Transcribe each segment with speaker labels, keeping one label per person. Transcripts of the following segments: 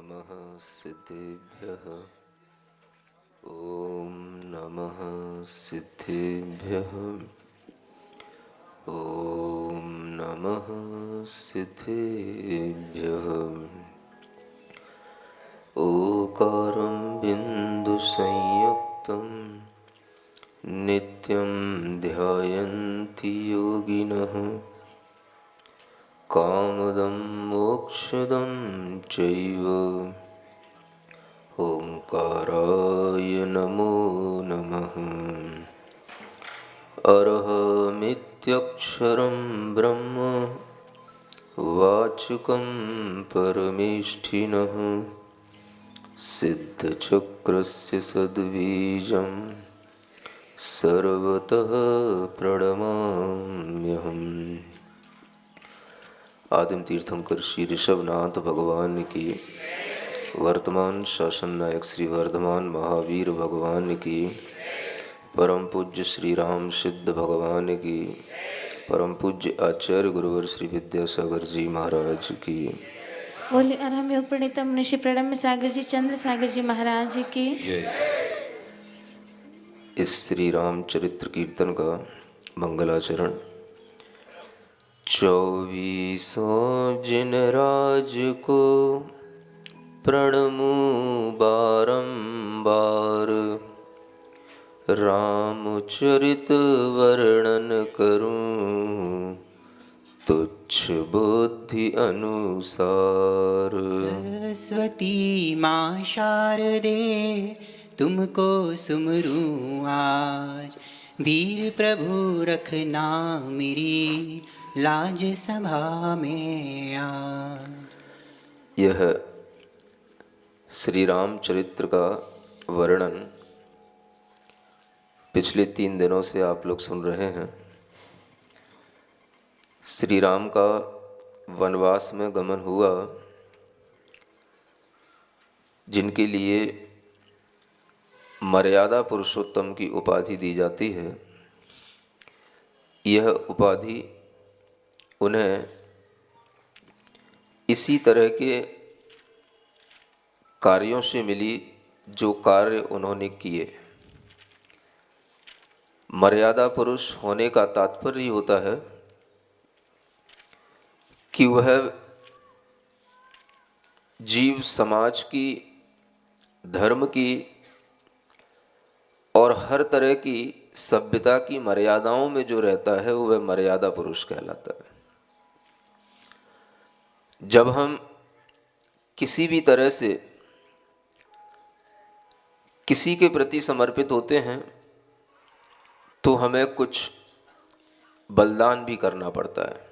Speaker 1: नमः सिद्धेभ्यः। ॐ नमः सिद्धेभ्यः। ॐ नमः सिद्धेभ्यः। ओकारं बिन्दुसंयुक्तं नित्यं ध्यायन्ति योगिनः। कामदं मोक्षदं चैव ओंकाराय नमो नमः। अरहमित्यक्षरं ब्रह्म वाचकं परमेष्ठिनः। सिद्धचक्रस्य सद्बीजं सर्वतः प्रणमाम्यहम्। आदिम तीर्थंकर श्री ऋषभनाथ भगवान की, वर्तमान शासन नायक श्री वर्धमान महावीर भगवान की, परम पूज्य श्री राम सिद्ध भगवान की, परम पूज्य आचार्य गुरुवर श्री विद्यासागर जी महाराज की।
Speaker 2: बोले अरहम योग प्रणीतम ऋषि प्रणम्य सागर जी चंद्र सागर जी महाराज की।
Speaker 1: इस श्री राम चरित्र कीर्तन का मंगलाचरण। 24 जिन राज को प्रणमू बारंबार, रामचरित वर्णन करूं तुच्छ बुद्धि अनुसार।
Speaker 3: सरस्वती माँ शारदे तुमको सुमरूं आज, वीर प्रभु रखना मेरी लाज सभा में आज।
Speaker 1: यह श्री राम चरित्र का वर्णन पिछले 3 दिनों से आप लोग सुन रहे हैं। श्री राम का वनवास में गमन हुआ, जिनके लिए मर्यादा पुरुषोत्तम की उपाधि दी जाती है। यह उपाधि उन्हें इसी तरह के कार्यों से मिली जो कार्य उन्होंने किए। मर्यादा पुरुष होने का तात्पर्य होता है कि वह जीव समाज की, धर्म की और हर तरह की सभ्यता की मर्यादाओं में जो रहता है वह मर्यादा पुरुष कहलाता है। जब हम किसी भी तरह से किसी के प्रति समर्पित होते हैं तो हमें कुछ बलिदान भी करना पड़ता है।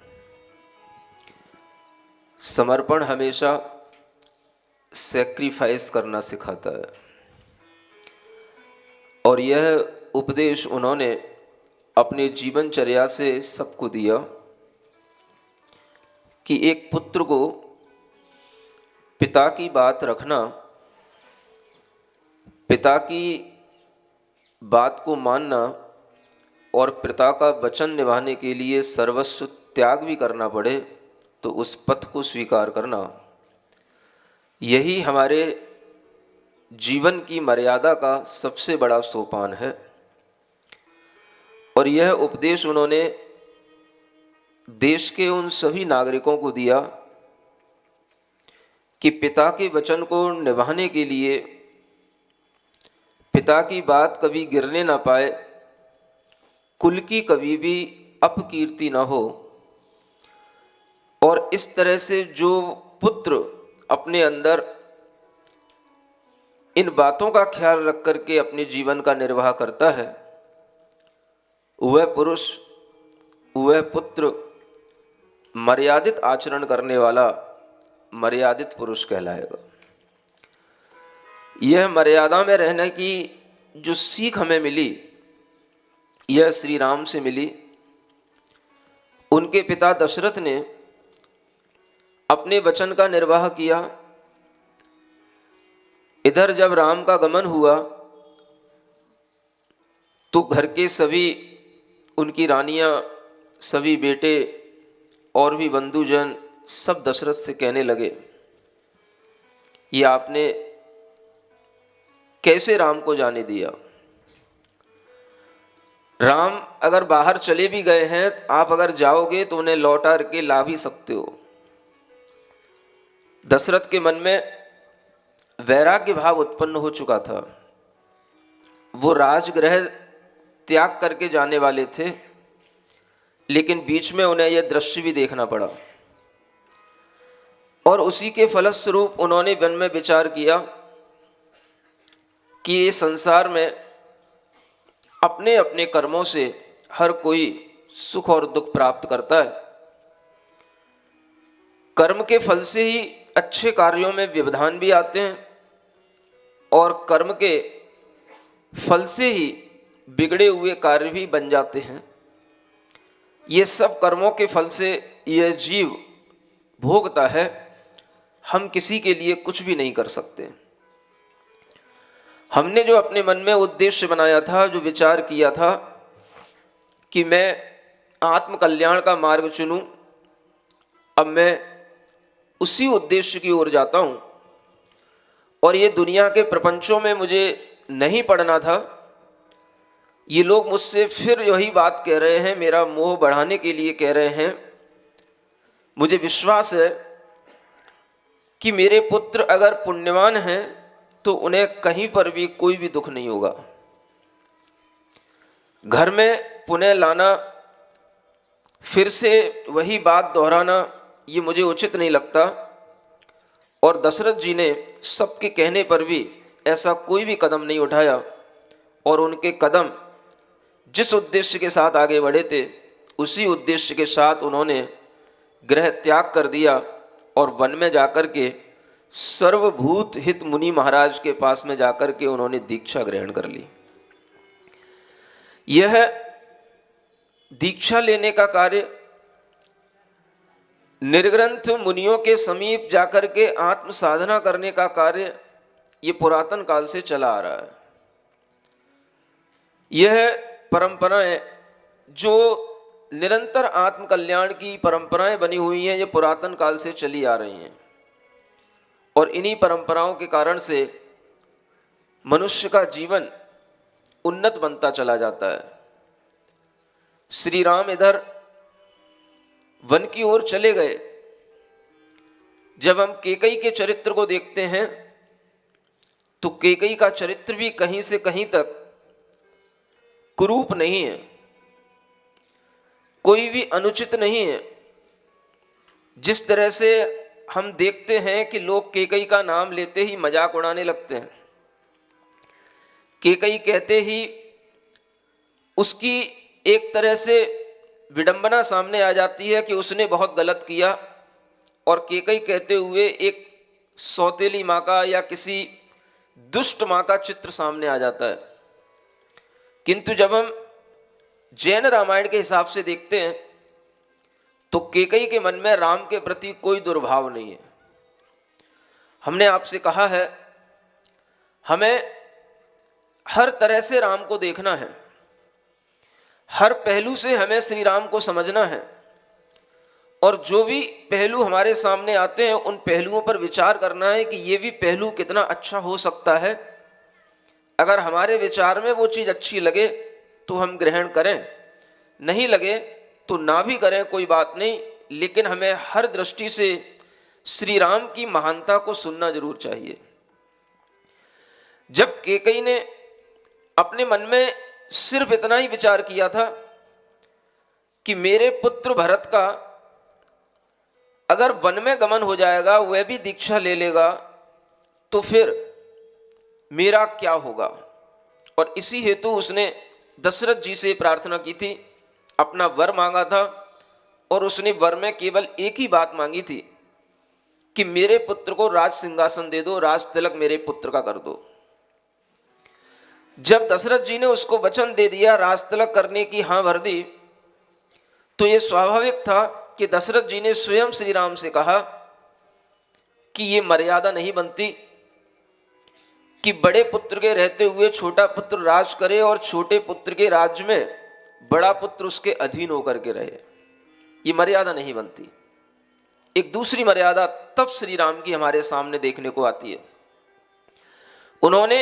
Speaker 1: समर्पण हमेशा सैक्रिफाइस करना सिखाता है। और यह उपदेश उन्होंने अपने जीवनचर्या से सबको दिया कि एक पुत्र को पिता की बात रखना, पिता की बात को मानना और पिता का वचन निभाने के लिए सर्वस्व त्याग भी करना पड़े तो उस पथ को स्वीकार करना, यही हमारे जीवन की मर्यादा का सबसे बड़ा सोपान है। और यह उपदेश उन्होंने देश के उन सभी नागरिकों को दिया कि पिता के वचन को निभाने के लिए पिता की बात कभी गिरने ना पाए, कुल की कभी भी अपकीर्ति ना हो। और इस तरह से जो पुत्र अपने अंदर इन बातों का ख्याल रख करके अपने जीवन का निर्वाह करता है, वह पुरुष, वह पुत्र मर्यादित आचरण करने वाला मर्यादित पुरुष कहलाएगा। यह मर्यादा में रहने की जो सीख हमें मिली, यह श्री राम से मिली। उनके पिता दशरथ ने अपने वचन का निर्वाह किया। इधर जब राम का गमन हुआ तो घर के सभी, उनकी रानियां, सभी बेटे और भी बंधुजन सब दशरथ से कहने लगे ये आपने कैसे राम को जाने दिया? राम अगर बाहर चले भी गए हैं, आप अगर जाओगे तो उन्हें लौटा के ला भी सकते हो। दशरथ के मन में वैराग्य भाव उत्पन्न हो चुका था। वो राजगृह त्याग करके जाने वाले थे, लेकिन बीच में उन्हें यह दृश्य भी देखना पड़ा और उसी के फलस्वरूप उन्होंने मन में विचार किया कि ये संसार में अपने अपने कर्मों से हर कोई सुख और दुख प्राप्त करता है। कर्म के फल से ही अच्छे कार्यों में व्यवधान भी आते हैं और कर्म के फल से ही बिगड़े हुए कार्य भी बन जाते हैं। ये सब कर्मों के फल से यह जीव भोगता है, हम किसी के लिए कुछ भी नहीं कर सकते। हमने जो अपने मन में उद्देश्य बनाया था, जो विचार किया था कि मैं आत्म कल्याण का मार्ग चुनूं, अब मैं उसी उद्देश्य की ओर जाता हूं और ये दुनिया के प्रपंचों में मुझे नहीं पड़ना था। ये लोग मुझसे फिर यही बात कह रहे हैं, मेरा मोह बढ़ाने के लिए कह रहे हैं। मुझे विश्वास है कि मेरे पुत्र अगर पुण्यवान हैं तो उन्हें कहीं पर भी कोई भी दुख नहीं होगा। घर में पुनः लाना, फिर से वही बात दोहराना, ये मुझे उचित नहीं लगता। और दशरथ जी ने सबके कहने पर भी ऐसा कोई भी कदम नहीं उठाया और उनके कदम जिस उद्देश्य के साथ आगे बढ़े थे, उसी उद्देश्य के साथ उन्होंने गृह त्याग कर दिया और वन में जाकर के सर्वभूत हित मुनि महाराज के पास में जाकर के उन्होंने दीक्षा ग्रहण कर ली। यह दीक्षा लेने का कार्य निर्ग्रंथ मुनियों के समीप जाकर के आत्म साधना करने का कार्य ये पुरातन काल से चला आ रहा है। यह परंपराएं जो निरंतर आत्म कल्याण की परंपराएं बनी हुई हैं, ये पुरातन काल से चली आ रही हैं और इन्हीं परंपराओं के कारण से मनुष्य का जीवन उन्नत बनता चला जाता है। श्री राम इधर वन की ओर चले गए। जब हम कैकेयी के चरित्र को देखते हैं तो कैकेयी का चरित्र भी कहीं से कहीं तक कुरूप नहीं है, कोई भी अनुचित नहीं है। जिस तरह से हम देखते हैं कि लोग कैकेयी का नाम लेते ही मजाक उड़ाने लगते हैं, कैकेयी कहते ही उसकी एक तरह से विडंबना सामने आ जाती है कि उसने बहुत गलत किया, और कैकेयी कहते हुए एक सौतेली माँ का या किसी दुष्ट माँ का चित्र सामने आ जाता है। किंतु जब हम जैन रामायण के हिसाब से देखते हैं तो कैकेयी के मन में राम के प्रति कोई दुर्भाव नहीं है। हमने आपसे कहा है, हमें हर तरह से राम को देखना है, हर पहलू से हमें श्री राम को समझना है और जो भी पहलू हमारे सामने आते हैं उन पहलुओं पर विचार करना है कि ये भी पहलू कितना अच्छा हो सकता है। अगर हमारे विचार में वो चीज़ अच्छी लगे तो हम ग्रहण करें, नहीं लगे तो ना भी करें, कोई बात नहीं, लेकिन हमें हर दृष्टि से श्री राम की महानता को सुनना जरूर चाहिए। जब कैकेयी ने अपने मन में सिर्फ इतना ही विचार किया था कि मेरे पुत्र भरत का अगर वन में गमन हो जाएगा, वह भी दीक्षा ले लेगा, तो फिर मेरा क्या होगा। और इसी हेतु उसने दशरथ जी से प्रार्थना की थी, अपना वर मांगा था और उसने वर में केवल एक ही बात मांगी थी कि मेरे पुत्र को राज सिंहासन दे दो, राज तिलक मेरे पुत्र का कर दो। जब दशरथ जी ने उसको वचन दे दिया, राज तिलक करने की हाँ भर दी, तो ये स्वाभाविक था कि दशरथ जी ने स्वयं श्री राम से कहा कि ये मर्यादा नहीं बनती कि बड़े पुत्र के रहते हुए छोटा पुत्र राज करे और छोटे पुत्र के राज्य में बड़ा पुत्र उसके अधीन होकर के रहे। ये मर्यादा नहीं बनती। एक दूसरी मर्यादा तब श्री राम की हमारे सामने देखने को आती है। उन्होंने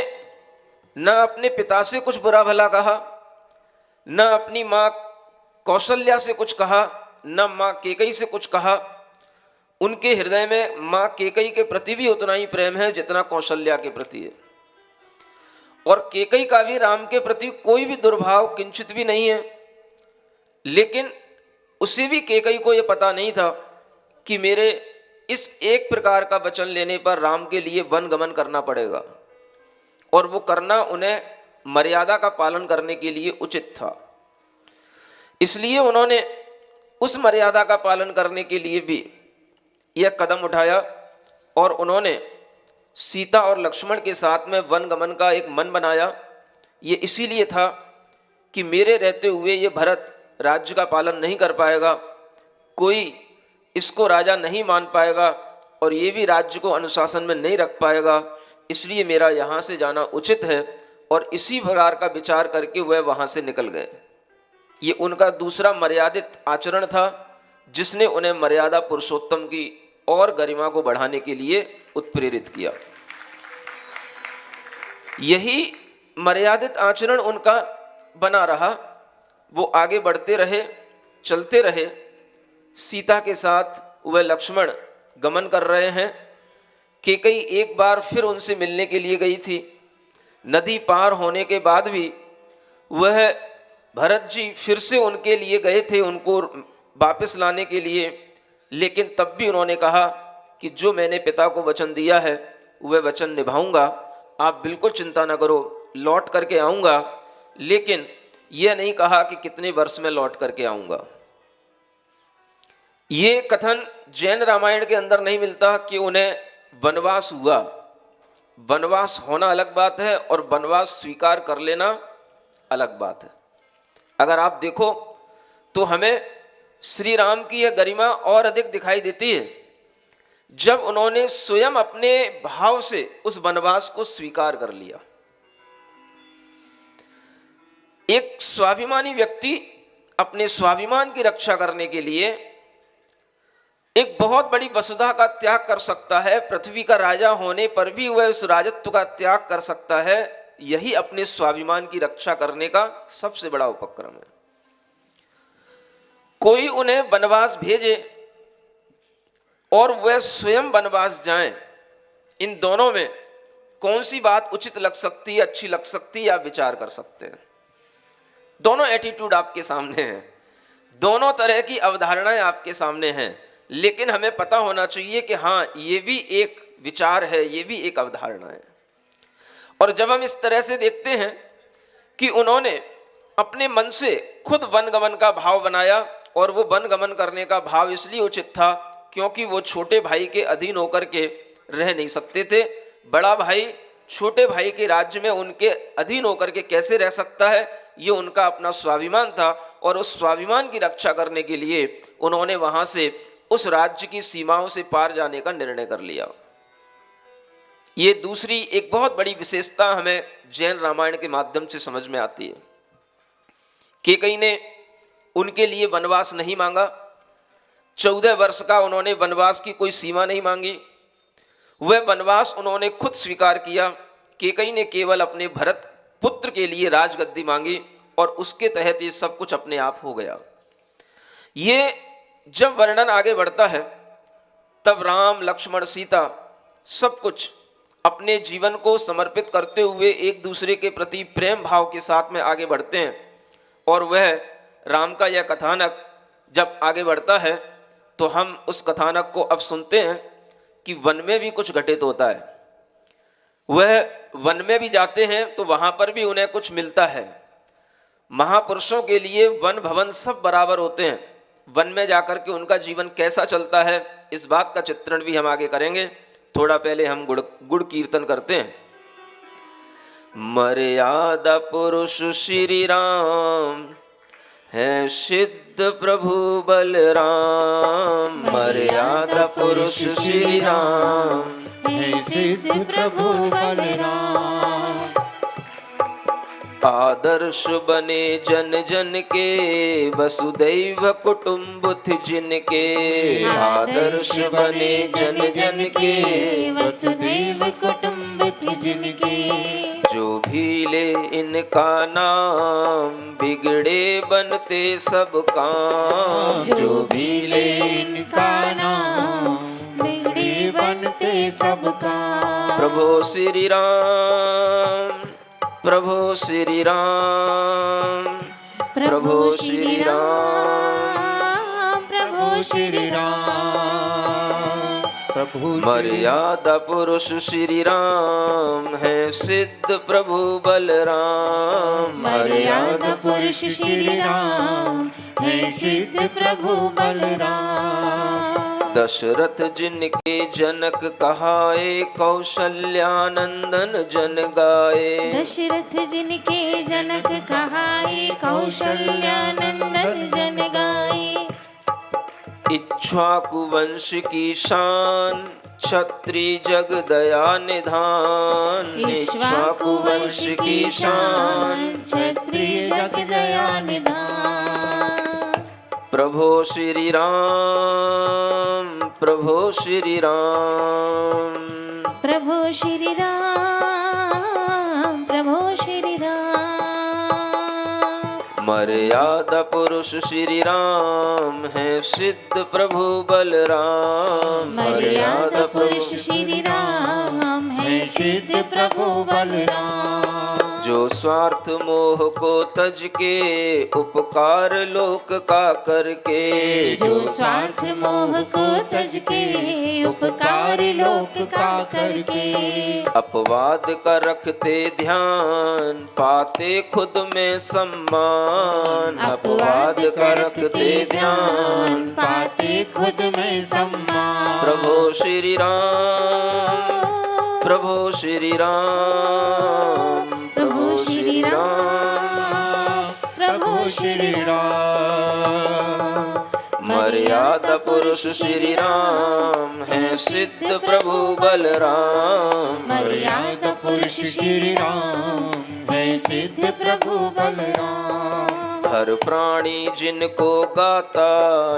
Speaker 1: न अपने पिता से कुछ बुरा भला कहा, न अपनी माँ कौशल्या से कुछ कहा, न माँ केकई से कुछ कहा। उनके हृदय में माँ केकई के प्रति भी उतना ही प्रेम है जितना कौशल्या के प्रति है, और केकई का भी राम के प्रति कोई भी दुर्भाव किंचित भी नहीं है। लेकिन उसे भी केकई को यह पता नहीं था कि मेरे इस एक प्रकार का वचन लेने पर राम के लिए वन गमन करना पड़ेगा, और वो करना उन्हें मर्यादा का पालन करने के लिए उचित था। इसलिए उन्होंने उस मर्यादा का पालन करने के लिए भी यह कदम उठाया, और उन्होंने सीता और लक्ष्मण के साथ में वन गमन का एक मन बनाया। ये इसीलिए था कि मेरे रहते हुए ये भरत राज्य का पालन नहीं कर पाएगा, कोई इसको राजा नहीं मान पाएगा, और ये भी राज्य को अनुशासन में नहीं रख पाएगा, इसलिए मेरा यहाँ से जाना उचित है। और इसी प्रकार का विचार करके वह वहाँ से निकल गए। ये उनका दूसरा मर्यादित आचरण था, जिसने उन्हें मर्यादा पुरुषोत्तम की और गरिमा को बढ़ाने के लिए उत्प्रेरित किया। यही मर्यादित आचरण उनका बना रहा। वो आगे बढ़ते रहे, चलते रहे। सीता के साथ वह लक्ष्मण गमन कर रहे हैं। केकई एक बार फिर उनसे मिलने के लिए गई थी। नदी पार होने के बाद भी वह भरत जी फिर से उनके लिए गए थे, उनको वापस लाने के लिए। लेकिन तब भी उन्होंने कहा कि जो मैंने पिता को वचन दिया है वह वचन निभाऊंगा, आप बिल्कुल चिंता न करो, लौट करके आऊँगा। लेकिन यह नहीं कहा कि कितने वर्ष में लौट करके आऊँगा। ये कथन जैन रामायण के अंदर नहीं मिलता कि उन्हें वनवास हुआ। वनवास होना अलग बात है और वनवास स्वीकार कर लेना अलग बात है। अगर आप देखो तो हमें श्री राम की यह गरिमा और अधिक दिखाई देती है जब उन्होंने स्वयं अपने भाव से उस वनवास को स्वीकार कर लिया। एक स्वाभिमानी व्यक्ति अपने स्वाभिमान की रक्षा करने के लिए एक बहुत बड़ी वसुधा का त्याग कर सकता है। पृथ्वी का राजा होने पर भी वह उस राजत्व का त्याग कर सकता है। यही अपने स्वाभिमान की रक्षा करने का सबसे बड़ा उपक्रम है। कोई उन्हें वनवास भेजे और वह स्वयं वनवास जाएं, इन दोनों में कौन सी बात उचित लग सकती है, अच्छी लग सकती है, आप विचार कर सकते हैं। दोनों एटीट्यूड आपके सामने हैं, दोनों तरह की अवधारणाएं आपके सामने हैं। लेकिन हमें पता होना चाहिए कि हाँ, ये भी एक विचार है, ये भी एक अवधारणा है। और जब हम इस तरह से देखते हैं कि उन्होंने अपने मन से खुद वनगमन का भाव बनाया, और वो वनगमन करने का भाव इसलिए उचित था क्योंकि वो छोटे भाई के अधीन होकर के रह नहीं सकते थे। बड़ा भाई छोटे भाई के राज्य में उनके अधीन होकर के कैसे रह सकता है, ये उनका अपना स्वाभिमान था। और उस स्वाभिमान की रक्षा करने के लिए उन्होंने वहाँ से उस राज्य की सीमाओं से पार जाने का निर्णय कर लिया। ये दूसरी एक बहुत बड़ी विशेषता हमें जैन रामायण के माध्यम से समझ में आती है। केकई ने उनके लिए वनवास नहीं मांगा। 14 वर्ष का उन्होंने वनवास की कोई सीमा नहीं मांगी। वह वनवास उन्होंने खुद स्वीकार किया। केकई ने केवल अपने भरत पुत्र के लिए राजगद्दी मांगी, और उसके तहत ये सब कुछ अपने आप हो गया। ये जब वर्णन आगे बढ़ता है तब राम, लक्ष्मण, सीता सब कुछ अपने जीवन को समर्पित करते हुए एक दूसरे के प्रति प्रेम भाव के साथ में आगे बढ़ते हैं। और वह राम का यह कथानक जब आगे बढ़ता है तो हम उस कथानक को अब सुनते हैं कि वन में भी कुछ घटित होता है। वह वन में भी जाते हैं तो वहाँ पर भी उन्हें कुछ मिलता है। महापुरुषों के लिए वन भवन सब बराबर होते हैं। वन में जाकर के उनका जीवन कैसा चलता है, इस बात का चित्रण भी हम आगे करेंगे। थोड़ा पहले हम गुड़ कीर्तन करते हैं। मर्यादा पुरुष श्री राम है सिद्ध प्रभु बलराम। मर्यादा पुरुष श्री राम
Speaker 4: है सिद्ध प्रभु बलराम।
Speaker 1: आदर्श बने जन जन के, वसुदैव कुटुम्बुथ जिनके। आदर्श बने जन जन के,
Speaker 2: वसुधैव कुटुम्बुथ जिनके।
Speaker 1: जो भी ले इनका नाम, बिगड़े बनते सब काम।
Speaker 2: जो भी ले इनका नाम, बिगड़े बनते सब काम।
Speaker 1: प्रभो श्री राम, प्रभो श्री राम,
Speaker 2: प्रभु श्री राम, प्रभु श्री राम।
Speaker 3: प्रभु
Speaker 1: मर्यादा पुरुष श्री राम है, सिद्ध प्रभु बलराम।
Speaker 2: मर्यादा पुरुष श्री राम है, सिद्ध प्रभु बलराम।
Speaker 1: दशरथ जिनके जनक कहाए, कौशल्यानंदन जन गाए।
Speaker 2: दशरथ जिनके जनक कहाए, कौशल्यानंदन जन गाए।
Speaker 1: इक्ष्वाकु वंश की शान, क्षत्रिय जग दया निधान।
Speaker 2: इक्ष्वाकु वंश की शान, क्षत्रिय जग दया निधान।
Speaker 1: प्रभो श्री राम, प्रभो श्री राम,
Speaker 2: प्रभु श्री राम, प्रभु श्री राम।
Speaker 1: मर्यादा पुरुष श्री राम है, सिद्ध प्रभु बलराम।
Speaker 2: मर्यादा पुरुष श्री राम है, सिद्ध प्रभु बलराम।
Speaker 1: जो स्वार्थ मोह को तज के, उपकार लोक का करके।
Speaker 2: जो स्वार्थ मोह को तज के, उपकार लोक का करके।
Speaker 1: अपवाद का रखते ध्यान, पाते खुद में सम्मान। अपवाद का रखते ध्यान,
Speaker 2: पाते खुद में सम्मान।
Speaker 1: प्रभो श्री राम, प्रभो श्री राम,
Speaker 2: प्रभु श्री राम, प्रभु श्री राम।
Speaker 1: मर्यादा पुरुष श्री राम है, सिद्ध प्रभु बलराम।
Speaker 2: मर्यादा पुरुष श्री राम है, सिद्ध प्रभु बलराम।
Speaker 1: हर प्राणी जिनको गाता,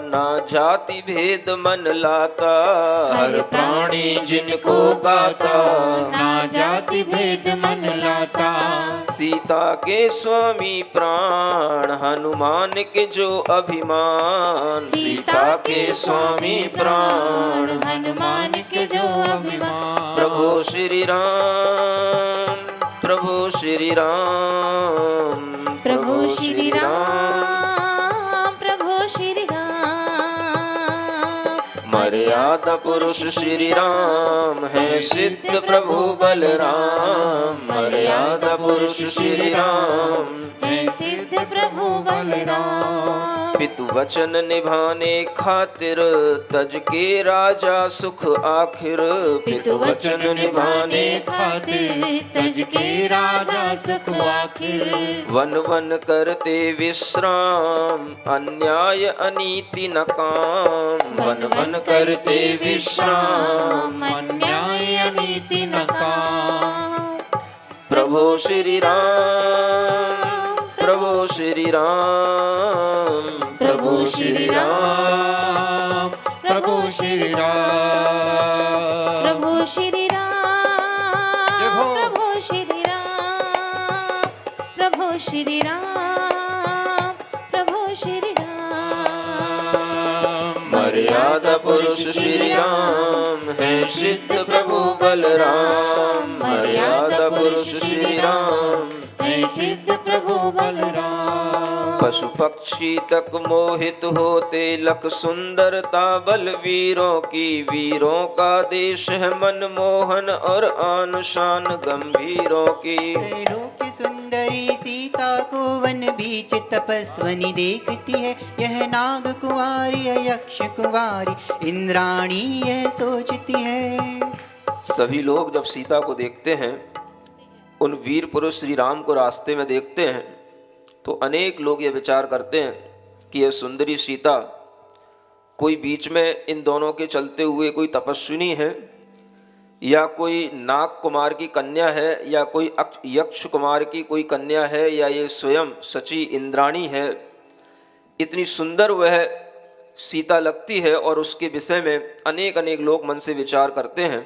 Speaker 1: ना जाति भेद मन लाता।
Speaker 2: हर प्राणी जिनको गाता, ना जाति भेद मन लाता।
Speaker 1: सीता के स्वामी प्राण, हनुमान के जो अभिमान। सीता के स्वामी प्राण,
Speaker 2: हनुमान के जो अभिमान।
Speaker 1: प्रभु श्री राम, प्रभु श्री राम,
Speaker 2: प्रभु श्री राम, प्रभु श्री राम।
Speaker 1: मर्यादा पुरुष श्री राम है, सिद्ध प्रभु बलराम। मर्यादा पुरुष श्री राम
Speaker 2: है, सिद्ध प्रभु बलराम।
Speaker 1: पितु वचन निभाने खातिर, तज के राजा सुख आखिर।
Speaker 2: पितु वचन निभाने खातिर, तज के राजा सुख आखिर।
Speaker 1: वन वन करते विश्राम, अन्याय अनीति न काम। वन वन करते विश्राम,
Speaker 2: अन्याय अनीति न काम।
Speaker 1: प्रभो श्री राम, प्रभो श्री राम,
Speaker 2: प्रभु श्री राम, प्रभु श्री राम। प्रभु श्री राम, प्रभु श्री राम, प्रभु श्री राम, प्रभु श्री राम।
Speaker 1: मर्यादा पुरुष श्री राम है, सिद्ध प्रभु बलराम। मर्यादा पुरुष श्री राम
Speaker 2: है, सिद्ध प्रभु बलराम।
Speaker 1: पशु पक्षी तक मोहित होते, लख सुंदरता बलवीरों की। वीरों का देश है मनमोहन, और आन शान गंभीरों की।
Speaker 3: त्रैलोक्य सुंदरी सीता को वन बीच तपस्वनी देखती है। यह नाग कुंवारी है, यक्ष कुंवारी इंद्राणी यह सोचती है।
Speaker 1: सभी लोग जब सीता को देखते हैं, उन वीर पुरुष श्री राम को रास्ते में देखते हैं, तो अनेक लोग ये विचार करते हैं कि यह सुंदरी सीता कोई बीच में इन दोनों के चलते हुए कोई तपस्विनी है, या कोई नाग कुमार की कन्या है, या कोई यक्ष कुमार की कोई कन्या है, या ये स्वयं सची इंद्राणी है, इतनी सुंदर वह सीता लगती है और उसके विषय में अनेक अनेक लोग मन से विचार करते हैं।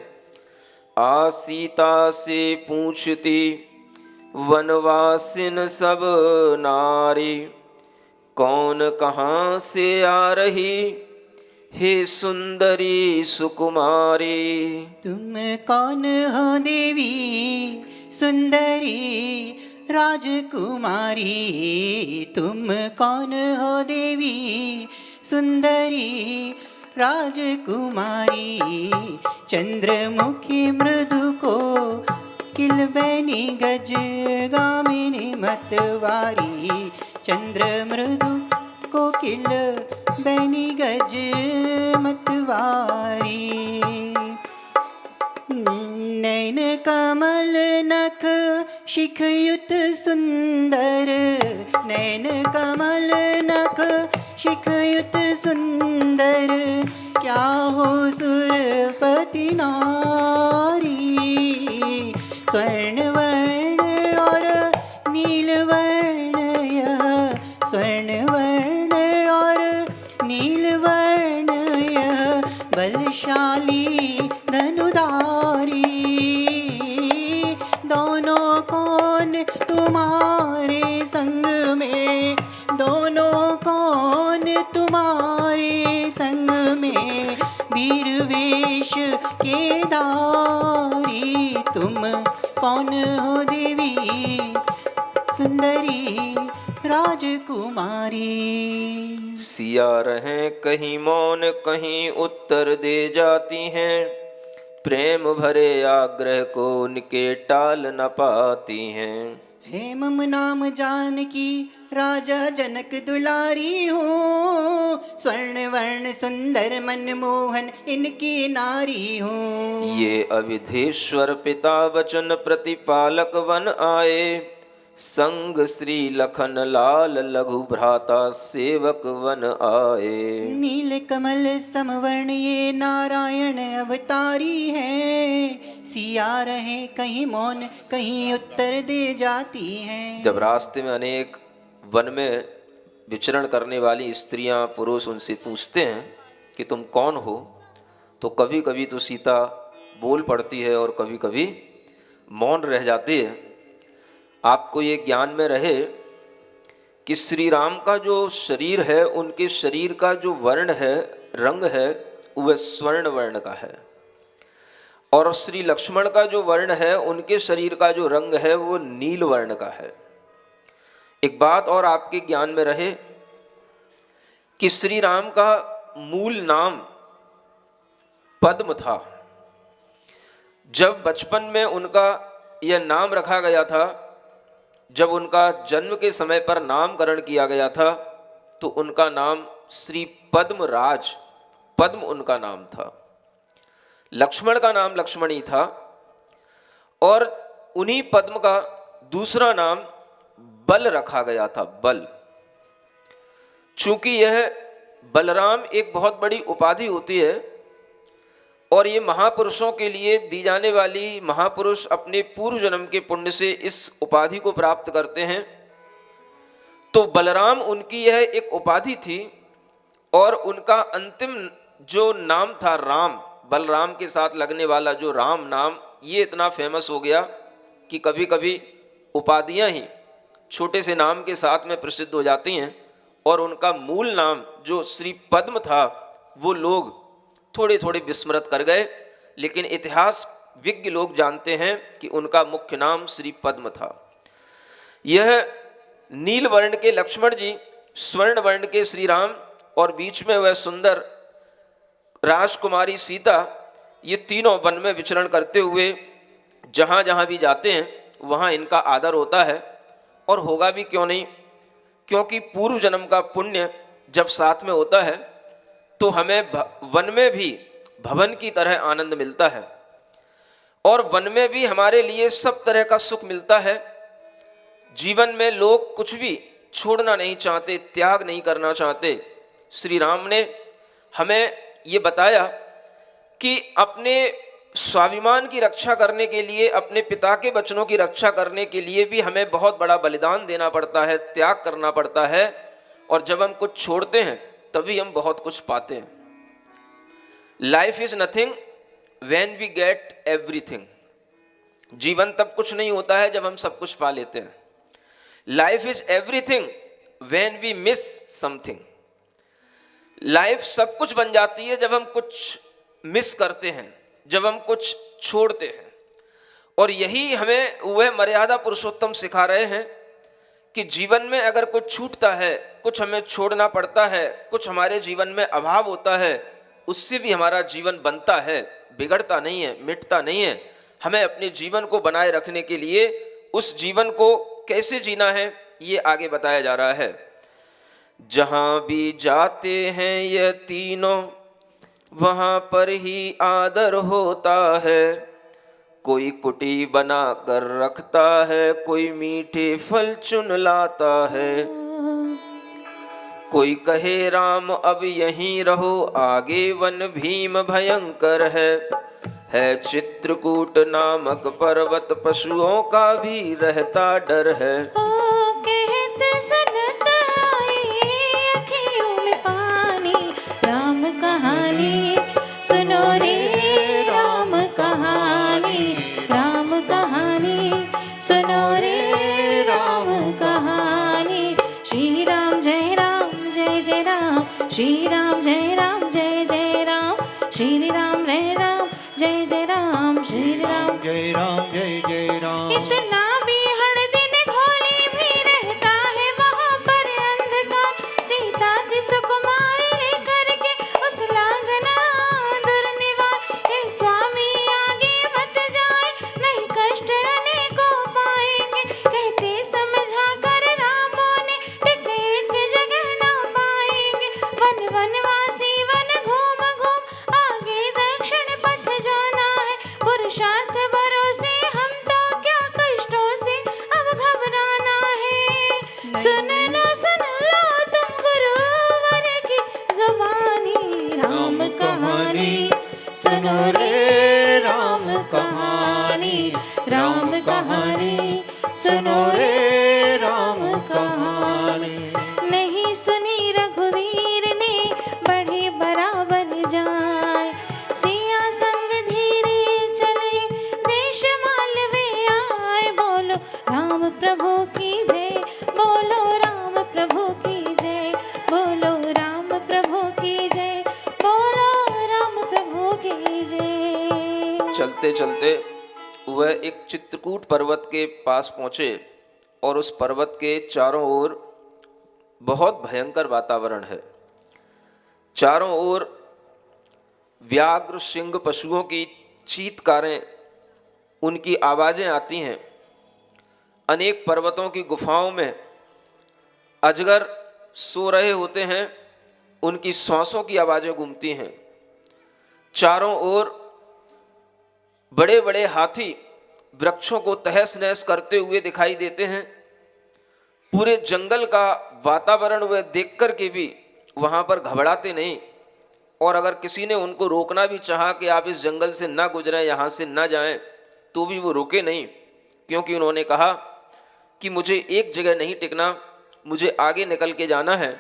Speaker 1: आ सीता से पूछती वनवासिन सब नारी, कौन कहाँ से आ रही हे सुंदरी सुकुमारी।
Speaker 3: तुम कौन हो देवी सुंदरी राजकुमारी, तुम कौन हो देवी सुंदरी राजकुमारी। चंद्रमुखी मृदु को किलबैनी गज गामिनी मतवारी, चंद्र मृदु को किल बैनी गज मतवारी। नैन कमल नख शिखयुत सुंदर, नैन कमल नख शिखयुत सुंदर, क्या हो सुरपति नारी। स्वर्ण वर्ण और नील वर्ण यह, स्वर्ण वर्ण और नील वर्ण यह, बलशाली धनुधारी। दोनों कौन तुम्हारे संग में, दोनों कौन तुम्हारे संग में, वीर वेश के धारी। तुम कौन हो देवी सुंदरी राजकुमारी।
Speaker 1: सिया रहें कहीं मौन, कहीं उत्तर दे जाती हैं, प्रेम भरे आग्रह को उनके टाल न पाती हैं।
Speaker 3: हे मम नाम जानकी राजा जनक दुलारी हूँ, स्वर्ण वर्ण सुंदर मनमोहन इनकी नारी हूँ।
Speaker 1: ये अविधेश्वर पिता वचन प्रतिपालक वन आए, संग श्री लखन लाल लघु भ्राता सेवक वन आए।
Speaker 3: नील कमल समवर्ण ये नारायण अवतारी है, सिया रहे कहीं मौन कहीं उत्तर दे जाती हैं।
Speaker 1: जब रास्ते में अनेक वन में विचरण करने वाली स्त्रियां पुरुष उनसे पूछते हैं कि तुम कौन हो, तो कभी कभी तो सीता बोल पड़ती है और कभी कभी मौन रह जाती है। आपको ये ज्ञान में रहे कि श्री राम का जो शरीर है, उनके शरीर का जो वर्ण है, रंग है, वह स्वर्ण वर्ण का है, और श्री लक्ष्मण का जो वर्ण है, उनके शरीर का जो रंग है, वो नील वर्ण का है। एक बात और आपके ज्ञान में रहे कि श्री राम का मूल नाम पद्म था। जब बचपन में उनका यह नाम रखा गया था, जब उनका जन्म के समय पर नामकरण किया गया था, तो उनका नाम श्री पद्मराज, पद्म उनका नाम था। लक्ष्मण का नाम लक्ष्मणी था, और उन्हीं पद्म का दूसरा नाम बल रखा गया था, बल। चूंकि यह बलराम एक बहुत बड़ी उपाधि होती है, और ये महापुरुषों के लिए दी जाने वाली, महापुरुष अपने पूर्व जन्म के पुण्य से इस उपाधि को प्राप्त करते हैं। तो बलराम उनकी यह एक उपाधि थी, और उनका अंतिम जो नाम था राम, बलराम के साथ लगने वाला जो राम नाम, ये इतना फेमस हो गया कि कभी कभी उपाधियां ही छोटे से नाम के साथ में प्रसिद्ध हो जाती हैं, और उनका मूल नाम जो श्री पद्म था, वो लोग थोड़े थोड़े विस्मृत कर गए, लेकिन इतिहास विज्ञ लोग जानते हैं कि उनका मुख्य नाम श्री पद्म था। यह नील वर्ण के लक्ष्मण जी, स्वर्ण वर्ण के श्री राम, और बीच में वह सुंदर राजकुमारी सीता, ये तीनों वन में विचरण करते हुए जहाँ जहाँ भी जाते हैं वहाँ इनका आदर होता है, और होगा भी क्यों नहीं, क्योंकि पूर्व जन्म का पुण्य जब साथ में होता है तो हमें वन में भी भवन की तरह आनंद मिलता है, और वन में भी हमारे लिए सब तरह का सुख मिलता है। जीवन में लोग कुछ भी छोड़ना नहीं चाहते, त्याग नहीं करना चाहते। श्री राम ने हमें ये बताया कि अपने स्वाभिमान की रक्षा करने के लिए, अपने पिता के वचनों की रक्षा करने के लिए भी हमें बहुत बड़ा बलिदान देना पड़ता है, त्याग करना पड़ता है। और जब हम कुछ छोड़ते हैं तभी हम बहुत कुछ पाते हैं। Life is nothing when we get everything. जीवन तब कुछ नहीं होता है जब हम सब कुछ पा लेते हैं। Life is everything when we miss something. Life सब कुछ बन जाती है जब हम कुछ मिस करते हैं, जब हम कुछ छोड़ते हैं। और यही हमें वह मर्यादा पुरुषोत्तम सिखा रहे हैं कि जीवन में अगर कुछ छूटता है, कुछ हमें छोड़ना पड़ता है, कुछ हमारे जीवन में अभाव होता है, उससे भी हमारा जीवन बनता है, बिगड़ता नहीं है, मिटता नहीं है। हमें अपने जीवन को बनाए रखने के लिए उस जीवन को कैसे जीना है ये आगे बताया जा रहा है। जहाँ भी जाते हैं यह तीनों वहाँ पर ही आदर होता है। कोई कुटी बना कर रखता है, कोई मीठे फल चुन लाता है। कोई कहे राम अब यहीं रहो, आगे वन भीम भयंकर है चित्रकूट नामक पर्वत, पशुओं का भी रहता डर है।
Speaker 4: कहत सुनत आई अखियों में पानी, राम कहानी सुनो रे राम कहानी, राम कहानी सुनो रे राम कहानी। श्री राम जय जय राम, श्री राम जय जय राम, श्री राम जय जय राम, श्री राम
Speaker 2: जय राम जय जय राम।
Speaker 4: इतना भी हर दिन घोली भी रहता है वहाँ पर अंधकार, सीता से सुकुमारी लेकर के उस लांघना दुर्निवार। हे स्वामी आगे मत जाए, नहीं कष्ट अनेकों पाएंगे। कहते समझा कर रामों ने टिक एक जगह ना पाएंगे। वन वनवासी वन घूम घूम आगे दक्षिण पथ जाना है। पुरुषार्थ भरोसे हम तो क्या कष्टों से अब घबराना है। सुन लो तुम गुरुवर की जुबानी, राम कहानी सुनो रे राम कहानी, राम कहानी सुनो रे राम कहानी। नहीं सुनी रघुवीर ने बढ़ी बराबर जाए, सिया संग धीरे चले देश मालवे आए। बोलो राम प्रभु की जय, बोलो राम प्रभु की जय, बोलो राम प्रभु की जय, बोलो राम प्रभु की जय।
Speaker 1: चलते चलते वह एक चित्रकूट पर्वत के पास पहुँचे और उस पर्वत के चारों ओर बहुत भयंकर वातावरण है। चारों ओर व्याघ्र सिंह पशुओं की चीत्कारें, उनकी आवाज़ें आती हैं। अनेक पर्वतों की गुफाओं में अजगर सो रहे होते हैं, उनकी सांसों की आवाज़ें गूंजती हैं। चारों ओर बड़े बड़े हाथी वृक्षों को तहस नहस करते हुए दिखाई देते हैं। पूरे जंगल का वातावरण वह देख कर के भी वहाँ पर घबराते नहीं। और अगर किसी ने उनको रोकना भी चाहा कि आप इस जंगल से ना गुजरें, यहाँ से ना जाएं, तो भी वो रुके नहीं, क्योंकि उन्होंने कहा कि मुझे एक जगह नहीं टिकना, मुझे आगे निकल के जाना है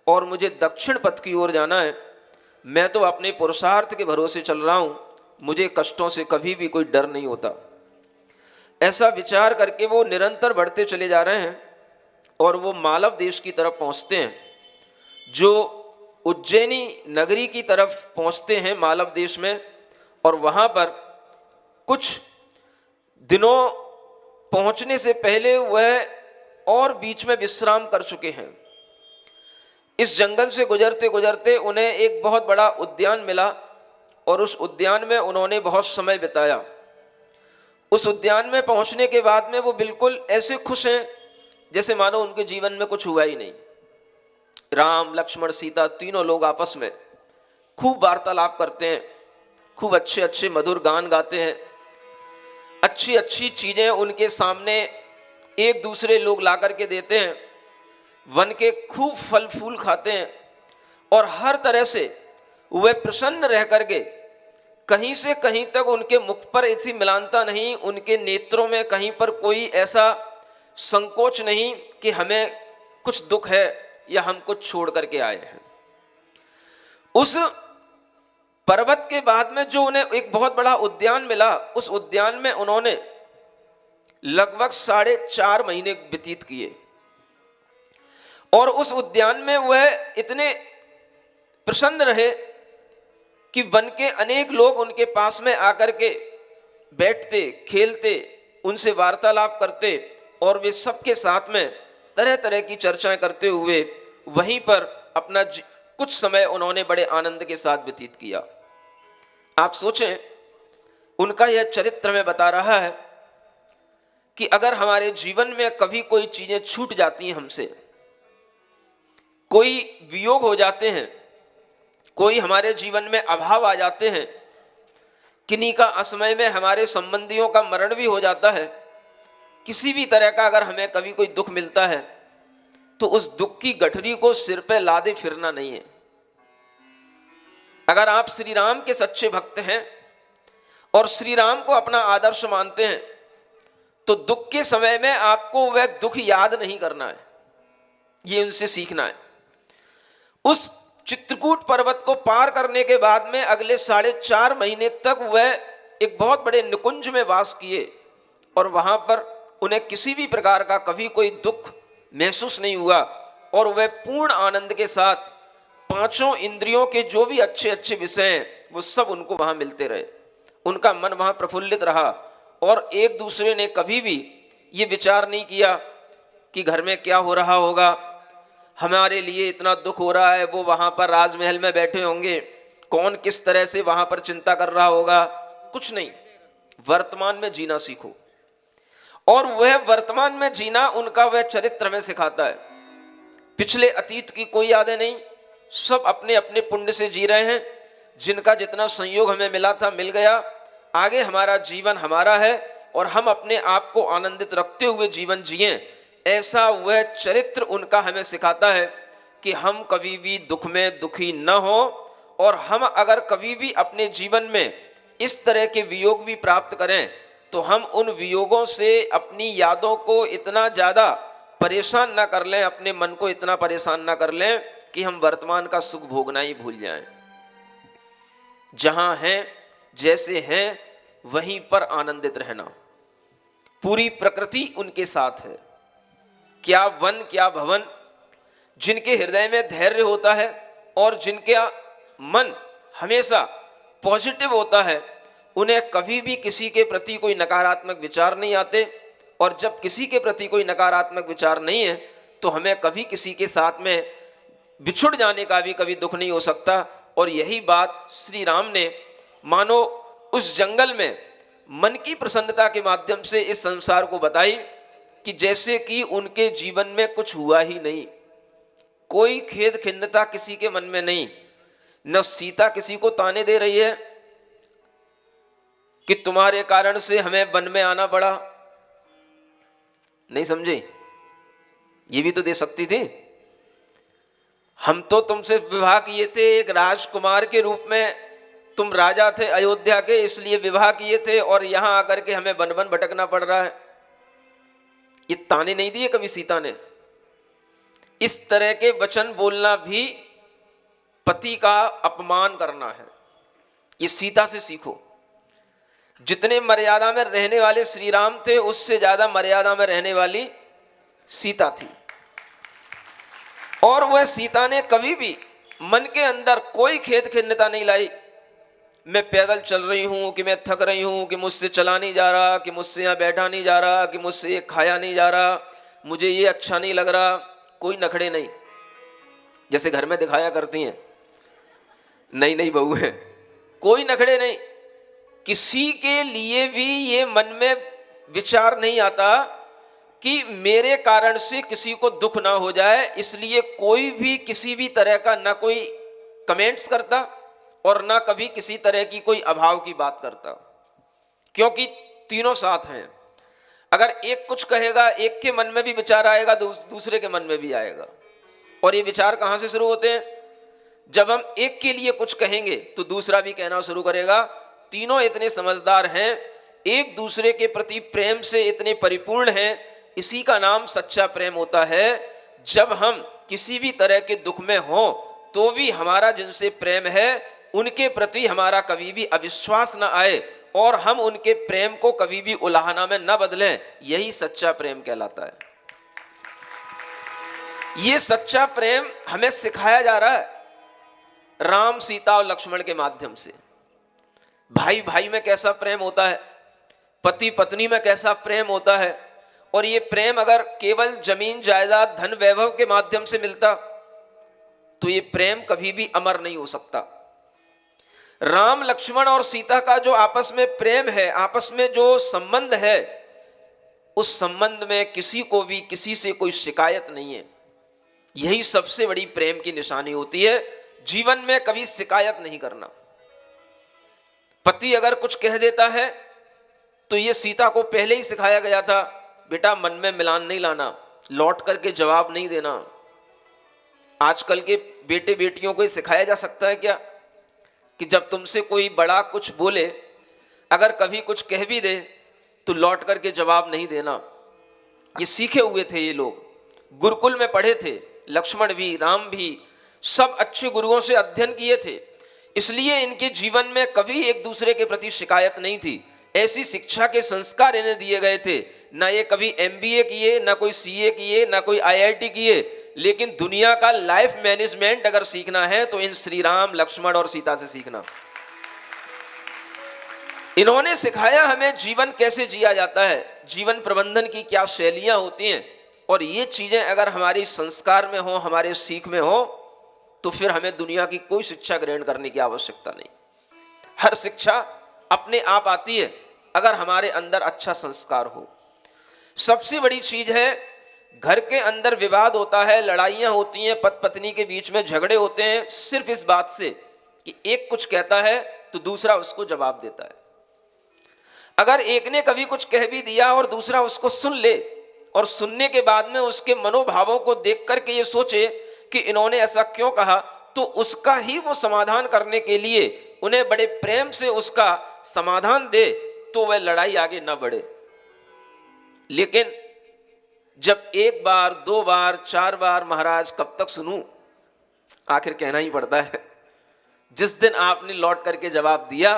Speaker 1: और मुझे दक्षिण पथ की ओर जाना है। मैं तो अपने पुरुषार्थ के भरोसे चल रहा हूँ, मुझे कष्टों से कभी भी कोई डर नहीं होता। ऐसा विचार करके वो निरंतर बढ़ते चले जा रहे हैं और वो मालव देश की तरफ पहुँचते हैं, जो उज्जैनी नगरी की तरफ पहुँचते हैं मालव देश में। और वहाँ पर कुछ दिनों पहुँचने से पहले वह और बीच में विश्राम कर चुके हैं। इस जंगल से गुजरते गुजरते उन्हें एक बहुत बड़ा उद्यान मिला और उस उद्यान में उन्होंने बहुत समय बिताया। उस उद्यान में पहुंचने के बाद में वो बिल्कुल ऐसे खुश हैं जैसे मानो उनके जीवन में कुछ हुआ ही नहीं। राम लक्ष्मण सीता तीनों लोग आपस में खूब वार्तालाप करते हैं, खूब अच्छे अच्छे मधुर गान गाते हैं, अच्छी अच्छी चीज़ें उनके सामने एक दूसरे लोग ला कर के देते हैं, वन के खूब फल फूल खाते हैं और हर तरह से वे प्रसन्न रह करके कहीं से कहीं तक उनके मुख पर ऐसी मिलानता नहीं, उनके नेत्रों में कहीं पर कोई ऐसा संकोच नहीं कि हमें कुछ दुख है या हम कुछ छोड़ करके आए हैं। उस पर्वत के बाद में जो उन्हें एक बहुत बड़ा उद्यान मिला, उस उद्यान में उन्होंने लगभग 4.5 महीने व्यतीत किए और उस उद्यान में वह इतने प्रसन्न रहे कि वन के अनेक लोग उनके पास में आकर के बैठते, खेलते, उनसे वार्तालाप करते और वे सबके साथ में तरह तरह की चर्चाएं करते हुए वहीं पर अपना कुछ समय उन्होंने बड़े आनंद के साथ व्यतीत किया। आप सोचें, उनका यह चरित्र में बता रहा है कि अगर हमारे जीवन में कभी कोई चीजें छूट जाती हैं हमसे, कोई वियोग हो जाते हैं, कोई हमारे जीवन में अभाव आ जाते हैं, किन्हीं का असमय में हमारे संबंधियों का मरण भी हो जाता है, किसी भी तरह का अगर हमें कभी कोई दुख मिलता है तो उस दुख की गठरी को सिर पे लादे फिरना नहीं है। अगर आप श्री राम के सच्चे भक्त हैं और श्री राम को अपना आदर्श मानते हैं तो दुख के समय में आपको वह दुख याद नहीं करना है, ये उनसे सीखना है। उस चित्रकूट पर्वत को पार करने के बाद में अगले 4.5 महीने तक वह एक बहुत बड़े निकुंज में वास किए और वहां पर उन्हें किसी भी प्रकार का कभी कोई दुख महसूस नहीं हुआ और वह पूर्ण आनंद के साथ 5 इंद्रियों के जो भी अच्छे अच्छे विषय हैं वो सब उनको वहां मिलते रहे। उनका मन वहां प्रफुल्लित रहा और एक दूसरे ने कभी भी ये विचार नहीं किया कि घर में क्या हो रहा होगा, हमारे लिए इतना दुख हो रहा है, वो वहां पर राजमहल में बैठे होंगे, कौन किस तरह से वहां पर चिंता कर रहा होगा। कुछ नहीं, वर्तमान में जीना सीखो। और वह वर्तमान में जीना उनका वह चरित्र में सिखाता है। पिछले अतीत की कोई यादें नहीं, सब अपने अपने पुण्य से जी रहे हैं, जिनका जितना संयोग हमें मिला था मिल गया, आगे हमारा जीवन हमारा है और हम अपने आप को आनंदित रखते हुए जीवन जिएं। ऐसा वह चरित्र उनका हमें सिखाता है कि हम कभी भी दुख में दुखी न हो और हम अगर कभी भी अपने जीवन में इस तरह के वियोग भी प्राप्त करें तो हम उन वियोगों से अपनी यादों को इतना ज़्यादा परेशान ना कर लें, अपने मन को इतना परेशान ना कर लें कि हम वर्तमान का सुख भोगना ही भूल जाएं। जहां हैं, जैसे हैं, वहीं पर आनंदित रहना। पूरी प्रकृति उनके साथ है, क्या वन क्या भवन। जिनके हृदय में धैर्य होता है और जिनका मन हमेशा पॉजिटिव होता है, उन्हें कभी भी किसी के प्रति कोई नकारात्मक विचार नहीं आते। और जब किसी के प्रति कोई नकारात्मक विचार नहीं है तो हमें कभी किसी के साथ में बिछुड़ जाने का भी कभी दुख नहीं हो सकता। और यही बात श्री राम ने मानो उस जंगल में मन की प्रसन्नता के माध्यम से इस संसार को बताई कि जैसे कि उनके जीवन में कुछ हुआ ही नहीं, कोई खेद खिन्नता किसी के मन में नहीं। न सीता किसी को ताने दे रही है कि तुम्हारे कारण से हमें वन में आना पड़ा, नहीं समझे, ये भी तो दे सकती थी। हम तो तुमसे विवाह किए थे एक राजकुमार के रूप में, तुम राजा थे अयोध्या के इसलिए विवाह किए थे और यहां आकर के हमें वन वन भटकना पड़ रहा है। ये ताने नहीं दिए कभी सीता ने। इस तरह के वचन बोलना भी पति का अपमान करना है, ये सीता से सीखो। जितने मर्यादा में रहने वाले श्री राम थे उससे ज्यादा मर्यादा में रहने वाली सीता थी। और वह सीता ने कभी भी मन के अंदर कोई खेद खिन्नता नहीं लाई। मैं पैदल चल रही हूं कि मैं थक रही हूं कि मुझसे चला नहीं जा रहा, कि मुझसे यहाँ बैठा नहीं जा रहा, कि मुझसे ये खाया नहीं जा रहा, मुझे ये अच्छा नहीं लग रहा, कोई नखड़े नहीं। जैसे घर में दिखाया करती हैं नई नई बहू है, कोई नखड़े नहीं। किसी के लिए भी ये मन में विचार नहीं आता कि मेरे कारण से किसी को दुख ना हो जाए, इसलिए कोई भी किसी भी तरह का ना कोई कमेंट्स करता और ना कभी किसी तरह की कोई अभाव की बात करता, क्योंकि तीनों साथ हैं। अगर एक कुछ कहेगा एक के मन में भी विचार आएगा, दूसरे के मन में भी आएगा। और ये विचार कहाँ से शुरू होते हैं? जब हम एक के लिए कुछ कहेंगे तो दूसरा भी कहना शुरू करेगा, तीनों इतने समझदार हैं, एक दूसरे के प्रति प्रेम से इतने परिपूर्ण हैं। इसी का नाम सच्चा प्रेम होता है। जब हम किसी भी तरह के दुख में हों तो भी हमारा जिनसे प्रेम है उनके प्रति हमारा कभी भी अविश्वास न आए और हम उनके प्रेम को कभी भी उलाहना में न बदलें। यही सच्चा प्रेम कहलाता है। ये सच्चा प्रेम हमें सिखाया जा रहा है राम, सीता और लक्ष्मण के माध्यम से। भाई भाई में कैसा प्रेम होता है, पति पत्नी में कैसा प्रेम होता है। और ये प्रेम अगर केवल जमीन जायदाद धन वैभव के माध्यम से मिलता तो ये प्रेम कभी भी अमर नहीं हो सकता। राम, लक्ष्मण और सीता का जो आपस में प्रेम है, आपस में जो संबंध है, उस संबंध में किसी को भी किसी से कोई शिकायत नहीं है। यही सबसे बड़ी प्रेम की निशानी होती है, जीवन में कभी शिकायत नहीं करना। पति अगर कुछ कह देता है तो ये सीता को पहले ही सिखाया गया था, बेटा मन में मिलान नहीं लाना, लौट करके जवाब नहीं देना। आजकल के बेटे बेटियों को सिखाया जा सकता है क्या कि जब तुमसे कोई बड़ा कुछ बोले, अगर कभी कुछ कह भी दे तो लौट करके जवाब नहीं देना। ये सीखे हुए थे, ये लोग गुरुकुल में पढ़े थे, लक्ष्मण भी राम भी सब अच्छे गुरुओं से अध्ययन किए थे, इसलिए इनके जीवन में कभी एक दूसरे के प्रति शिकायत नहीं थी। ऐसी शिक्षा के संस्कार इन्हें दिए गए थे। ना ये कभी MBA किए, ना कोई CA किए, ना कोई IIT किए, लेकिन दुनिया का लाइफ मैनेजमेंट अगर सीखना है तो इन श्री राम, लक्ष्मण और सीता से सीखना। इन्होंने सिखाया हमें जीवन कैसे जिया जाता है, जीवन प्रबंधन की क्या शैलियां होती हैं। और ये चीजें अगर हमारी संस्कार में हो, हमारे सीख में हो, तो फिर हमें दुनिया की कोई शिक्षा ग्रहण करने की आवश्यकता नहीं। हर शिक्षा अपने आप आती है अगर हमारे अंदर अच्छा संस्कार हो। सबसे बड़ी चीज है, घर के अंदर विवाद होता है, लड़ाइयां होती हैं, पति पत्नी के बीच में झगड़े होते हैं सिर्फ इस बात से कि एक कुछ कहता है तो दूसरा उसको जवाब देता है। अगर एक ने कभी कुछ कह भी दिया और दूसरा उसको सुन ले और सुनने के बाद में उसके मनोभावों को देख करके ये सोचे कि इन्होंने ऐसा क्यों कहा, तो उसका ही वो समाधान करने के लिए उन्हें बड़े प्रेम से उसका समाधान दे तो वह लड़ाई आगे न बढ़े। लेकिन जब एक बार, दो बार, चार बार, महाराज कब तक सुनूं, आखिर कहना ही पड़ता है। जिस दिन आपने लौट करके जवाब दिया,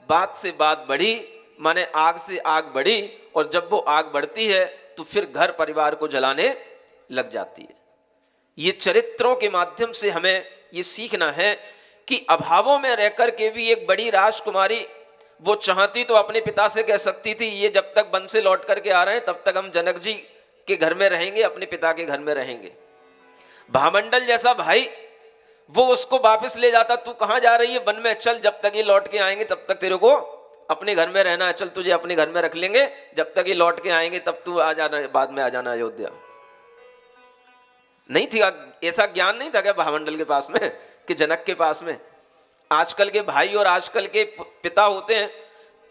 Speaker 1: बात से बात बढ़ी, माने आग से आग बढ़ी, और जब वो आग बढ़ती है तो फिर घर परिवार को जलाने लग जाती है। ये चरित्रों के माध्यम से हमें ये सीखना है कि अभावों में रहकर के भी एक बड़ी राजकुमारी वो चाहती तो अपने पिता से कह सकती थी, ये जब तक वन से लौट करके आ रहे हैं तब तक हम जनक जी के घर में रहेंगे, अपने पिता के घर में रहेंगे। भामंडल जैसा भाई वो उसको वापस ले जाता, तू कहाँ जा रही है, वन में चल, जब तक ये लौट के आएंगे तब तक तेरे को अपने घर में रहना है, चल तुझे अपने घर में रख लेंगे, जब तक ये लौट के आएंगे तब तू आ जाना, बाद में आ जाना अयोध्या। नहीं थी ऐसा ज्ञान नहीं था क्या भामंडल के पास में कि जनक के पास में। आजकल के भाई और आजकल के पिता होते हैं,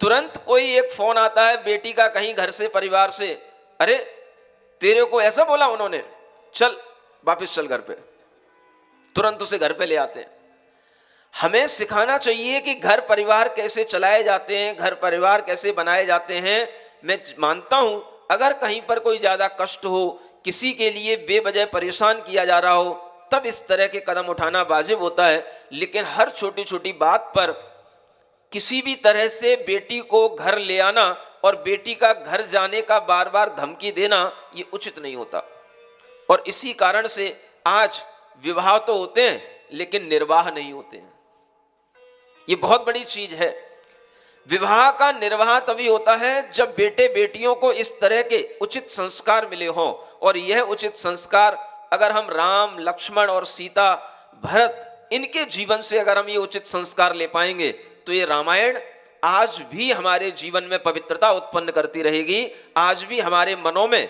Speaker 1: तुरंत कोई एक फोन आता है बेटी का कहीं घर से, परिवार से, अरे तेरे को ऐसा बोला उन्होंने, चल वापस चल घर पे, तुरंत उसे घर पे ले आते हैं। हमें सिखाना चाहिए कि घर परिवार कैसे चलाए जाते हैं, घर परिवार कैसे बनाए जाते हैं। मैं मानता हूं अगर कहीं पर कोई ज्यादा कष्ट हो, किसी के लिए बेवजह परेशान किया जा रहा हो, तब इस तरह के कदम उठाना वाजिब होता है। लेकिन हर छोटी छोटी बात पर किसी भी तरह से बेटी को घर ले आना और बेटी का घर जाने का बार बार धमकी देना, ये उचित नहीं होता। और इसी कारण से आज विवाह तो होते हैं लेकिन निर्वाह नहीं होते हैं। ये बहुत बड़ी चीज है। विवाह का निर्वाह तभी होता है जब बेटे बेटियों को इस तरह के उचित संस्कार मिले हों। और यह उचित संस्कार अगर हम राम, लक्ष्मण और सीता, भरत, इनके जीवन से अगर हम ये उचित संस्कार ले पाएंगे तो ये रामायण आज भी हमारे जीवन में पवित्रता उत्पन्न करती रहेगी। आज भी हमारे मनों में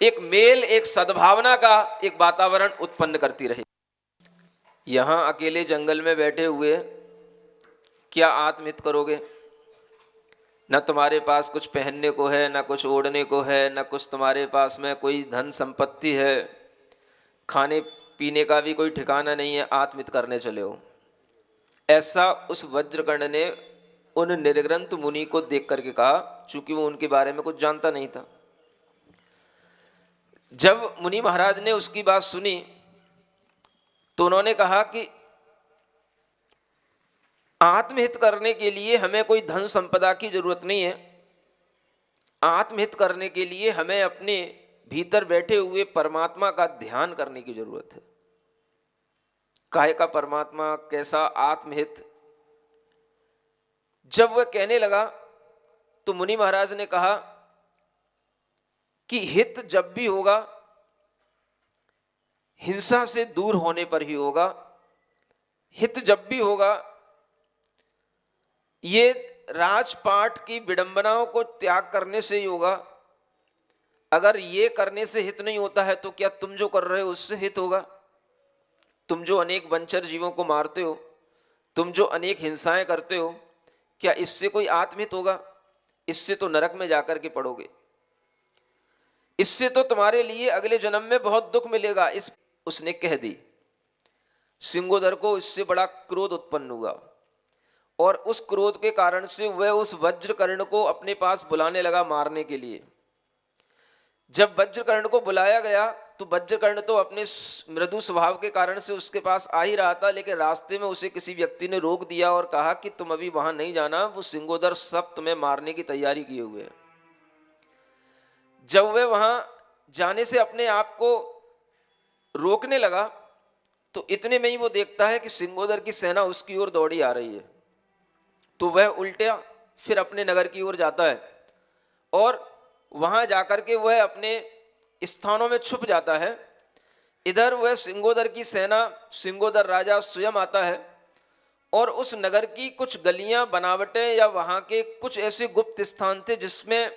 Speaker 1: एक मेल, एक सद्भावना का एक वातावरण उत्पन्न करती रहेगी। यहाँ अकेले जंगल में बैठे हुए क्या आत्महित करोगे? न तुम्हारे पास कुछ पहनने को है, न कुछ ओढ़ने को है, न कुछ तुम्हारे पास में कोई धन संपत्ति है, खाने पीने का भी कोई ठिकाना नहीं है, आत्महित करने चले हो। ऐसा उस वज्रकर्ण ने उन निर्ग्रंथ मुनि को देख करके कहा, चूंकि वो उनके बारे में कुछ जानता नहीं था। जब मुनि महाराज ने उसकी बात सुनी तो उन्होंने कहा कि आत्महित करने के लिए हमें कोई धन संपदा की जरूरत नहीं है। आत्महित करने के लिए हमें अपने भीतर बैठे हुए परमात्मा का ध्यान करने की जरूरत है। काहे का परमात्मा, कैसा आत्महित? जब वह कहने लगा तो मुनि महाराज ने कहा कि हित जब भी होगा हिंसा से दूर होने पर ही होगा। हित जब भी होगा ये राजपाट की विडंबनाओं को त्याग करने से ही होगा। अगर ये करने से हित नहीं होता है तो क्या तुम जो कर रहे हो उससे हित होगा? तुम जो अनेक वंचर जीवों को मारते हो, तुम जो अनेक हिंसाएं करते हो, क्या इससे कोई आत्महित होगा? इससे तो नरक में जाकर के पड़ोगे। इससे तो तुम्हारे लिए अगले जन्म में बहुत दुख मिलेगा। इस उसने कह दी। सिंगोदर को इससे बड़ा क्रोध उत्पन्न हुआ और उस क्रोध के कारण से वह उस वज्रकर्ण को अपने पास बुलाने लगा मारने के लिए। जब वज्रकर्ण को बुलाया गया तो वज्रकर्ण तो अपने मृदु स्वभाव के कारण से उसके पास आ ही रहा था, लेकिन रास्ते में उसे किसी व्यक्ति ने रोक दिया और कहा कि तुम अभी वहां नहीं जाना, वो सिंगोदर सब तुम्हें मारने की तैयारी किए हुए हैं। जब वह वहां जाने से अपने आप को रोकने लगा तो इतने में ही वो देखता है कि सिंगोदर की सेना उसकी ओर दौड़ी आ रही है। तो वह उल्टा फिर अपने नगर की ओर जाता है और वहां जाकर के वह अपने स्थानों में छुप जाता है। इधर वह सिंगोदर की सेना, सिंगोदर राजा स्वयं आता है और उस नगर की कुछ गलियां, बनावटें या वहां के कुछ ऐसे गुप्त स्थान थे जिसमें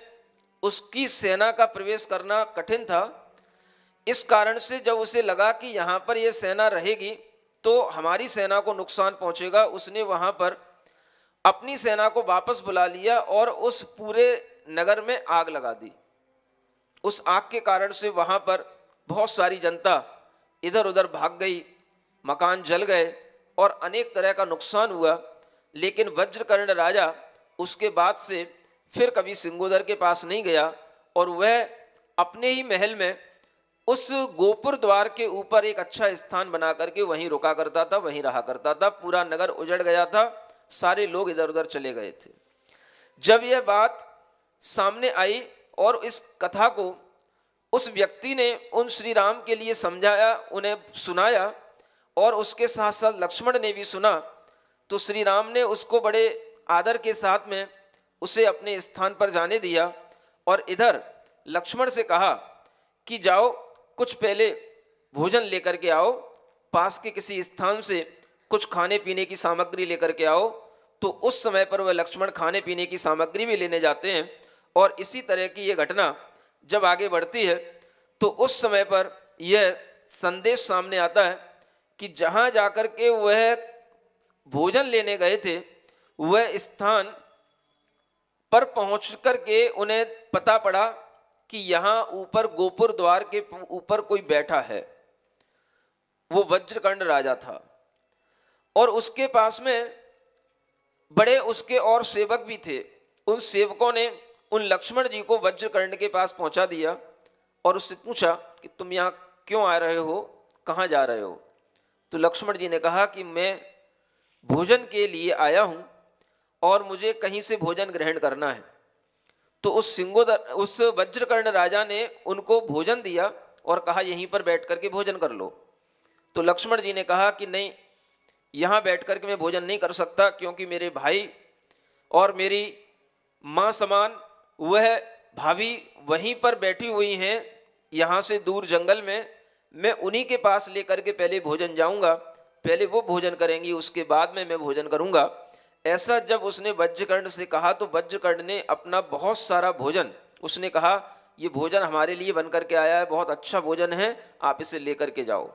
Speaker 1: उसकी सेना का प्रवेश करना कठिन था। इस कारण से जब उसे लगा कि यहाँ पर यह सेना रहेगी तो हमारी सेना को नुकसान पहुँचेगा, उसने वहाँ पर अपनी सेना को वापस बुला लिया और उस पूरे नगर में आग लगा दी। उस आग के कारण से वहाँ पर बहुत सारी जनता इधर उधर भाग गई, मकान जल गए और अनेक तरह का नुकसान हुआ। लेकिन वज्रकर्ण राजा उसके बाद से फिर कभी सिंगोदर के पास नहीं गया और वह अपने ही महल में उस गोपुर द्वार के ऊपर एक अच्छा स्थान बना करके वहीं रुका करता था, वहीं रहा करता था। पूरा नगर उजड़ गया था, सारे लोग इधर उधर चले गए थे। जब यह बात सामने आई और इस कथा को उस व्यक्ति ने उन श्री राम के लिए समझाया, उन्हें सुनाया और उसके साथ साथ लक्ष्मण ने भी सुना, तो श्री राम ने उसको बड़े आदर के साथ में उसे अपने स्थान पर जाने दिया और इधर लक्ष्मण से कहा कि जाओ कुछ पहले भोजन लेकर के आओ, पास के किसी स्थान से कुछ खाने पीने की सामग्री लेकर के आओ। तो उस समय पर वह लक्ष्मण खाने पीने की सामग्री भी लेने जाते हैं और इसी तरह की ये घटना जब आगे बढ़ती है तो उस समय पर यह संदेश सामने आता है कि जहाँ जाकर के वह भोजन लेने गए थे वह स्थान पर पहुँच कर के उन्हें पता पड़ा कि यहाँ ऊपर गोपुर द्वार के ऊपर कोई बैठा है। वो वज्रकर्ण राजा था और उसके पास में बड़े उसके और सेवक भी थे। उन सेवकों ने उन लक्ष्मण जी को वज्रकर्ण के पास पहुंचा दिया और उससे पूछा कि तुम यहाँ क्यों आ रहे हो, कहाँ जा रहे हो? तो लक्ष्मण जी ने कहा कि मैं भोजन के लिए आया हूँ और मुझे कहीं से भोजन ग्रहण करना है। तो उस वज्रकर्ण राजा ने उनको भोजन दिया और कहा यहीं पर बैठ करके भोजन कर लो। तो लक्ष्मण जी ने कहा कि नहीं, यहाँ बैठ करके मैं भोजन नहीं कर सकता, क्योंकि मेरे भाई और मेरी माँ समान वह भाभी वहीं पर बैठी हुई हैं यहाँ से दूर जंगल में। मैं उन्हीं के पास लेकर के पहले भोजन जाऊँगा, पहले वो भोजन करेंगी, उसके बाद में मैं भोजन करूँगा। ऐसा जब उसने वज्रकर्ण से कहा तो वज्रकर्ण ने अपना बहुत सारा भोजन, उसने कहा ये भोजन हमारे लिए बन करके आया है, बहुत अच्छा भोजन है, आप इसे लेकर के जाओ।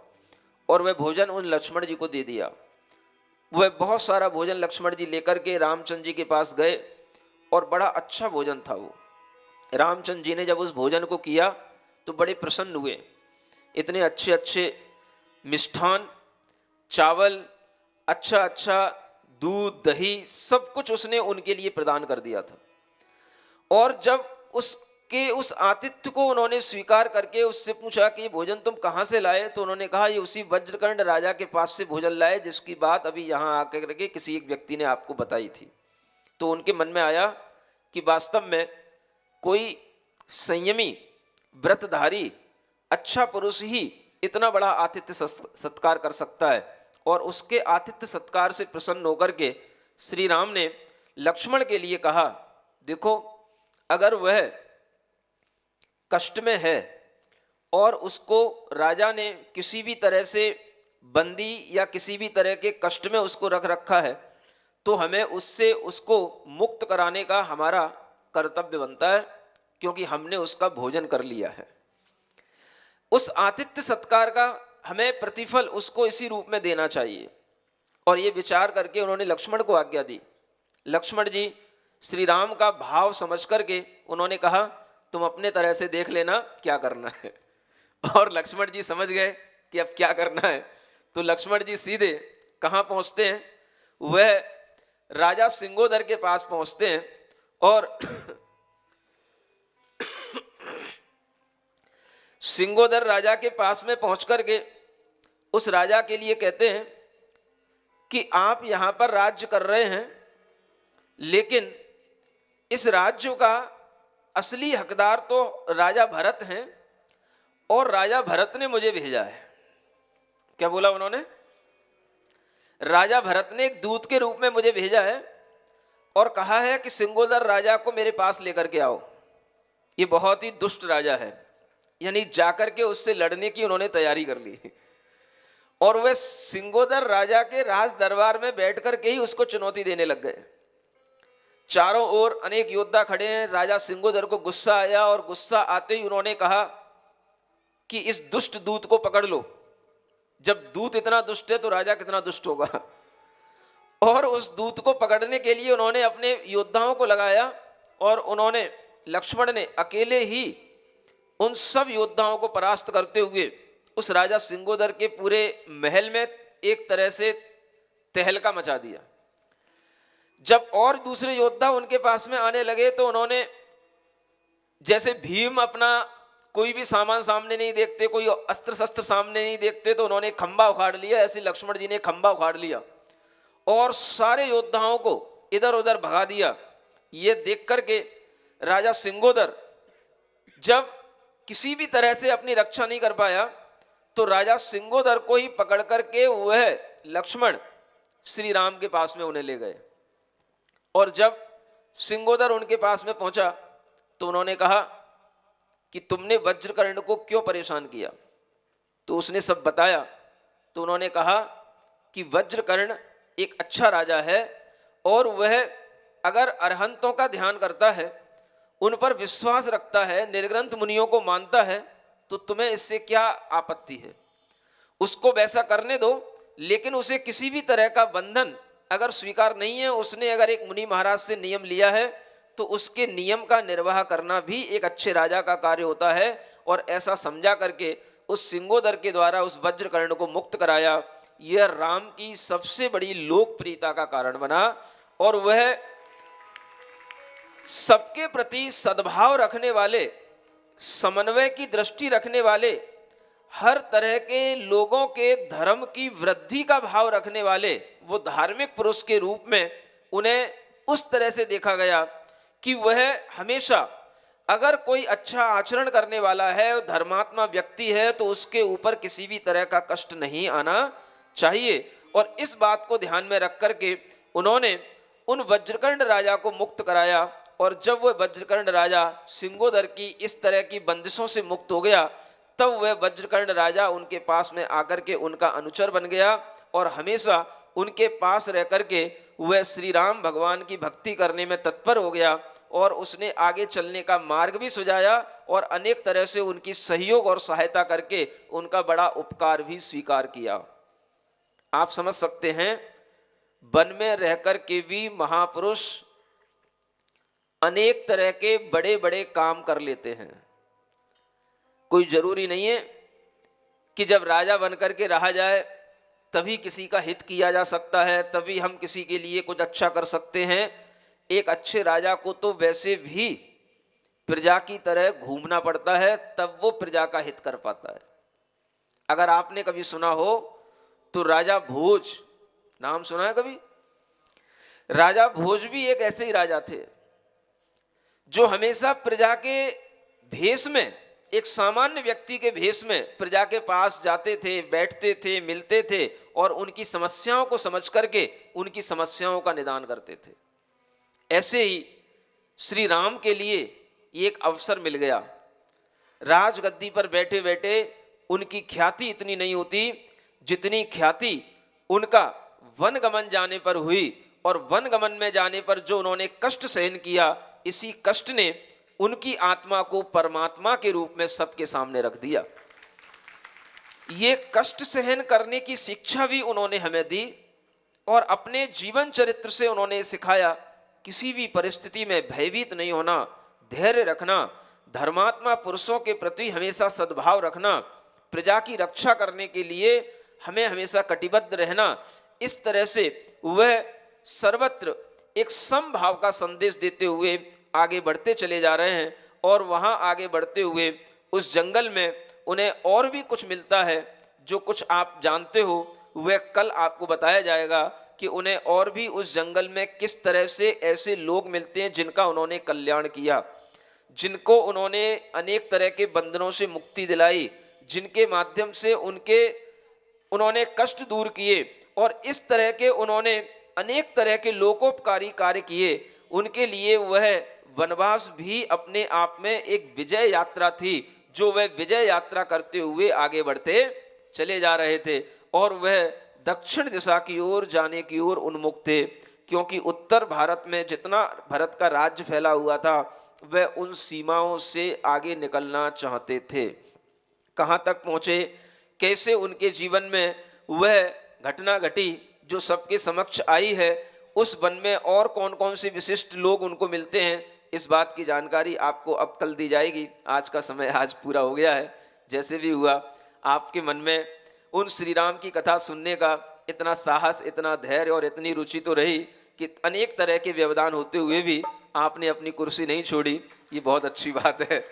Speaker 1: और वह भोजन उन लक्ष्मण जी को दे दिया। वह बहुत सारा भोजन लक्ष्मण जी लेकर के रामचंद्र जी के पास गए और बड़ा अच्छा भोजन था वो। रामचंद्र जी ने जब उस भोजन को किया तो बड़े प्रसन्न हुए। इतने अच्छे अच्छे मिष्ठान, चावल, अच्छा अच्छा दूध दही सब कुछ उसने उनके लिए प्रदान कर दिया था। और जब उसके उस आतिथ्य को उन्होंने स्वीकार करके उससे पूछा कि भोजन तुम कहाँ से लाए, तो उन्होंने कहा ये उसी वज्रकर्ण राजा के पास से भोजन लाए जिसकी बात अभी यहाँ आकर के किसी एक व्यक्ति ने आपको बताई थी। तो उनके मन में आया कि वास्तव में कोई संयमी व्रतधारी अच्छा पुरुष ही इतना बड़ा आतिथ्य सत्कार कर सकता है। और उसके आतिथ्य सत्कार से प्रसन्न होकर के श्री राम ने लक्ष्मण के लिए कहा, देखो अगर वह कष्ट में है और उसको राजा ने किसी भी तरह से बंदी या किसी भी तरह के कष्ट में उसको रख रखा है, तो हमें उससे उसको मुक्त कराने का हमारा कर्तव्य बनता है, क्योंकि हमने उसका भोजन कर लिया है। उस आतिथ्य सत्कार का हमें प्रतिफल उसको इसी रूप में देना चाहिए। और ये विचार करके उन्होंने लक्ष्मण को आज्ञा दी। लक्ष्मण जी श्री राम का भाव समझ करके उन्होंने कहा, तुम अपने तरह से देख लेना क्या करना है। और लक्ष्मण जी समझ गए कि अब क्या करना है। तो लक्ष्मण जी सीधे कहाँ पहुँचते हैं, वह राजा सिंगोदर के पास पहुँचते हैं और सिंगोदर राजा के पास में पहुँच करके उस राजा के लिए कहते हैं कि आप यहाँ पर राज्य कर रहे हैं, लेकिन इस राज्य का असली हकदार तो राजा भरत हैं और राजा भरत ने मुझे भेजा है। क्या बोला उन्होंने? राजा भरत ने एक दूत के रूप में मुझे भेजा है और कहा है कि सिंगोदर राजा को मेरे पास लेकर के आओ। ये बहुत ही दुष्ट राजा है, यानी जाकर के उससे लड़ने की उन्होंने तैयारी कर ली। और वह सिंगोदर राजा के राज दरबार में बैठ कर के ही उसको चुनौती देने लग गए। चारों ओर अनेक योद्धा खड़े हैं। राजा सिंगोदर को गुस्सा आया और गुस्सा आते ही उन्होंने कहा कि इस दुष्ट दूत को पकड़ लो। जब दूत इतना दुष्ट है तो राजा कितना दुष्ट होगा। और उस दूत को पकड़ने के लिए उन्होंने अपने योद्धाओं को लगाया और उन्होंने लक्ष्मण ने अकेले ही उन सब योद्धाओं को परास्त करते हुए उस राजा सिंगोदर के पूरे महल में एक तरह से तहलका मचा दिया। जब और दूसरे योद्धा उनके पास में आने लगे तो उन्होंने, जैसे भीम अपना कोई भी सामान सामने नहीं देखते, कोई अस्त्र शस्त्र सामने नहीं देखते, तो उन्होंने खंबा उखाड़ लिया। ऐसे लक्ष्मण जी ने खंबा उखाड़ लिया और सारे योद्धाओं को इधर उधर भगा दिया। ये देख करके राजा सिंगोदर जब किसी भी तरह से अपनी रक्षा नहीं कर पाया तो राजा सिंगोदर को ही पकड़ करके वह लक्ष्मण श्री राम के पास में उन्हें ले गए। और जब सिंगोदर उनके पास में पहुंचा तो उन्होंने कहा कि तुमने वज्रकर्ण को क्यों परेशान किया। तो उसने सब बताया। तो उन्होंने कहा कि वज्रकर्ण एक अच्छा राजा है और वह अगर अरहंतों का ध्यान करता है, उन पर विश्वास रखता है, निर्ग्रंथ मुनियों को मानता है, तो तुम्हें इससे क्या आपत्ति है। उसको वैसा करने दो, लेकिन उसे किसी भी तरह का बंधन अगर स्वीकार नहीं है। उसने अगर एक मुनि महाराज से नियम लिया है तो उसके नियम का निर्वाह करना भी एक अच्छे राजा का कार्य होता है। और ऐसा समझा करके उस सिंगोदर के द्वारा उस वज्रकर्ण को मुक्त कराया। यह राम की सबसे बड़ी लोकप्रियता का कारण बना और वह सबके प्रति सद्भाव रखने वाले, समन्वय की दृष्टि रखने वाले, हर तरह के लोगों के धर्म की वृद्धि का भाव रखने वाले वो धार्मिक पुरुष के रूप में उन्हें उस तरह से देखा गया कि वह हमेशा अगर कोई अच्छा आचरण करने वाला है, धर्मात्मा व्यक्ति है, तो उसके ऊपर किसी भी तरह का कष्ट नहीं आना चाहिए। और इस बात को ध्यान में रख करके उन्होंने उन वज्रकर्ण राजा को मुक्त कराया। और जब वह वज्रकर्ण राजा सिंगोदर की इस तरह की बंदिशों से मुक्त हो गया, तब वह वज्रकर्ण राजा उनके पास में आकर के उनका अनुचर बन गया और हमेशा उनके पास रह करके वह श्री राम भगवान की भक्ति करने में तत्पर हो गया। और उसने आगे चलने का मार्ग भी सुझाया और अनेक तरह से उनकी सहयोग और सहायता करके उनका बड़ा उपकार भी स्वीकार किया। आप समझ सकते हैं, वन में रहकर के भी महापुरुष अनेक तरह के बड़े बड़े काम कर लेते हैं। कोई जरूरी नहीं है कि जब राजा बनकर के रहा जाए तभी किसी का हित किया जा सकता है, तभी हम किसी के लिए कुछ अच्छा कर सकते हैं। एक अच्छे राजा को तो वैसे भी प्रजा की तरह घूमना पड़ता है, तब वो प्रजा का हित कर पाता है। अगर आपने कभी सुना हो तो राजा भोज, नाम सुना है कभी? राजा भोज भी एक ऐसे ही राजा थे जो हमेशा प्रजा के भेष में, एक सामान्य व्यक्ति के भेष में प्रजा के पास जाते थे, बैठते थे, मिलते थे और उनकी समस्याओं को समझ करके उनकी समस्याओं का निदान करते थे। ऐसे ही श्री राम के लिए एक अवसर मिल गया। राजगद्दी पर बैठे बैठे उनकी ख्याति इतनी नहीं होती जितनी ख्याति उनका वनगमन जाने पर हुई, और वनगमन में जाने पर जो उन्होंने कष्ट सहन किया, इसी कष्ट ने उनकी आत्मा को परमात्मा के रूप में सबके सामने रख दिया। ये कष्ट सहन करने की शिक्षा भी उन्होंने हमें दी और अपने जीवन चरित्र से उन्होंने सिखाया, किसी भी परिस्थिति में भयभीत नहीं होना, धैर्य रखना, धर्मात्मा पुरुषों के प्रति हमेशा सद्भाव रखना, प्रजा की रक्षा करने के लिए हमें हमेशा कटिबद्ध रहना। इस तरह से वह सर्वत्र एक समभाव का संदेश देते हुए आगे बढ़ते चले जा रहे हैं। और वहाँ आगे बढ़ते हुए उस जंगल में उन्हें और भी कुछ मिलता है, जो कुछ आप जानते हो वह कल आपको बताया जाएगा कि उन्हें और भी उस जंगल में किस तरह से ऐसे लोग मिलते हैं जिनका उन्होंने कल्याण किया, जिनको उन्होंने अनेक तरह के बंधनों से मुक्ति दिलाई, जिनके माध्यम से उन्होंने कष्ट दूर किए और इस तरह के उन्होंने अनेक तरह के लोकोपकारी कार्य किए। उनके लिए वह वनवास भी अपने आप में एक विजय यात्रा थी, जो वह विजय यात्रा करते हुए आगे बढ़ते चले जा रहे थे। और वह दक्षिण दिशा की ओर जाने की ओर उन्मुख थे, क्योंकि उत्तर भारत में जितना भारत का राज्य फैला हुआ था वह उन सीमाओं से आगे निकलना चाहते थे। कहाँ तक पहुँचे, कैसे उनके जीवन में वह घटना घटी जो सबके समक्ष आई है, उस वन में और कौन कौन से विशिष्ट लोग उनको मिलते हैं, इस बात की जानकारी आपको अब कल दी जाएगी। आज का समय आज पूरा हो गया है। जैसे भी हुआ, आपके मन में उन श्री राम की कथा सुनने का इतना साहस, इतना धैर्य और इतनी रुचि तो रही कि अनेक तरह के व्यवधान होते हुए भी आपने अपनी कुर्सी नहीं छोड़ी। ये बहुत अच्छी बात है।